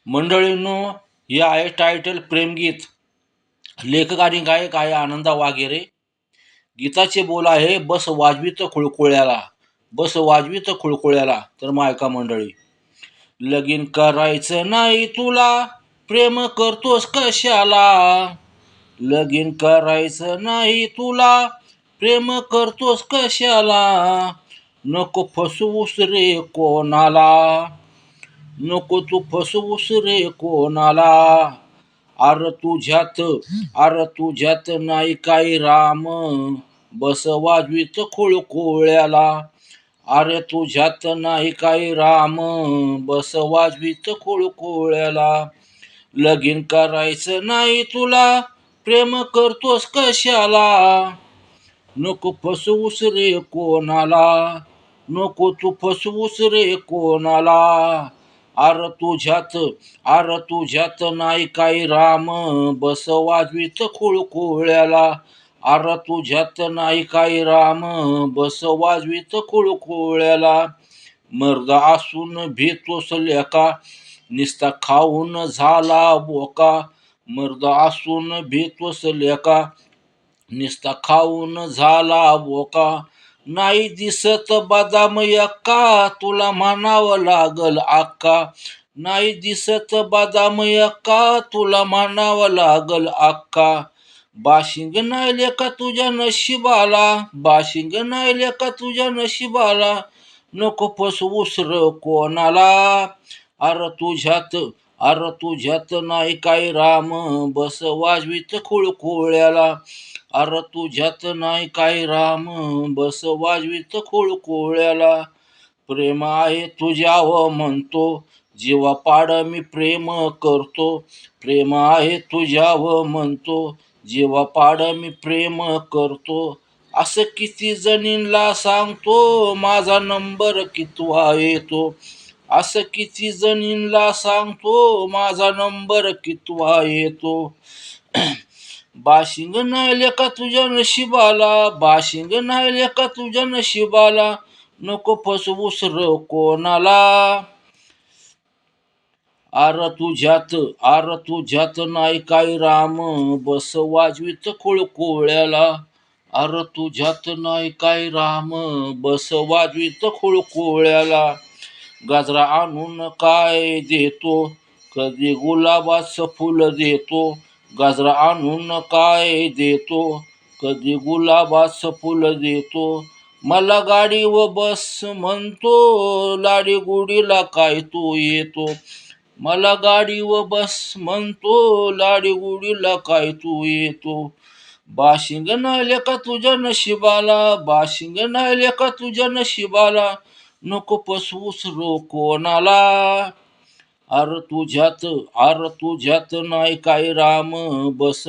मंडळींनो, हे आहे टायटल प्रेमगीत. लेखक आणि गायक आहे आनंदा वाघेरे. गीताचे बोल आहे बस वाजवीत खुळखुळ्याला, बस वाजवीत खुळखुळ्याला. तर मग ऐका मंडळी. लगीन करायचं नाही तुला, प्रेम करतोस कशाला? लगीन करायचं नाही तुला, प्रेम करतोस कशाला? नको फसवूस रे कोणाला, नको तू फसवूस रे कोणाला. अर तुझ्यात नाही काही राम, बस वाजवीत खुळखुळ्याला. अरे तुझ्यात नाही काही राम, बस वाजवीत खुळखुळ्याला. लगीन करायचं नाही तुला, प्रेम करतोस कशाला? नको फसवूस रे कोणाला, नको तू फसवूस रे कोणाला. अर तुझ्यात नाही काही राम, बस वाजवीत खुळखुळ्याला. अर तुझ्यात नाही काही राम, बस वाजवीत खुळखुळ्याला. मर्द असून भीतोस लेका, निस्ता खाऊन झाला बोका. मर्द असून भीतोस लेका, निस्ता खाऊन झाला बोका. नाही दिसत बदाम यक्का, तुला म्हणावं लागल अक्का. नाही दिसत बदाम यक्का, तुला म्हणावं लागल अक्का. बाशिंग नाही लेका तुझ्या नशिबाला, बाशिंग नाही लेका तुझ्या नशिबाला. नको फसवूस र कोणाला. अर तुझ्यात नाही काही राम, बस वाजवीत खुळखुळ्याला. अर तुझ्यात नाही काही राम, बस वाजवीत खुळखुळ्याला. प्रेम आहे तुझ्यावर म्हणतो, जीवापाड मी प्रेम करतो. प्रेम आहे तुझ्यावर म्हणतो, जीवापाड मी प्रेम करतो. असं किती जणींना सांगतो, माझा नंबर कितवा येतो. असं किती जणींना सांगतो, माझा नंबर कितवा येतो. बाशिंग नाही लेका तुझ्या नशिबाला, बाशिंग नाही लेका तुझ्या नशिबाला. नको फसवूस र कोणाला. अर तुझ्यात नाही काही राम, बस वाजवीत खुळखुळ्याला. अर तुझ्यात नाही काही राम, बस वाजवीत खुळखुळ्याला. गाजरा आणून काय देतो, कधी गुलाबाचं फुल देतो. गाजरा आणून काय देतो, कधी गुलाबाचं फुल देतो. मला गाडी व बस म्हणतो, लाडी गुडीला काय तू येतो. मला गाडी व बस म्हणतो, लाडी गुडीला काय तू येतो. बाशिंग नाही लेका तुझ्या नशिबाला, बाशिंग नाही लेका तुझ्या नशिबाला. नको फसवूस रो कोणाला. अर तुझ्यात नाही काही राम, बस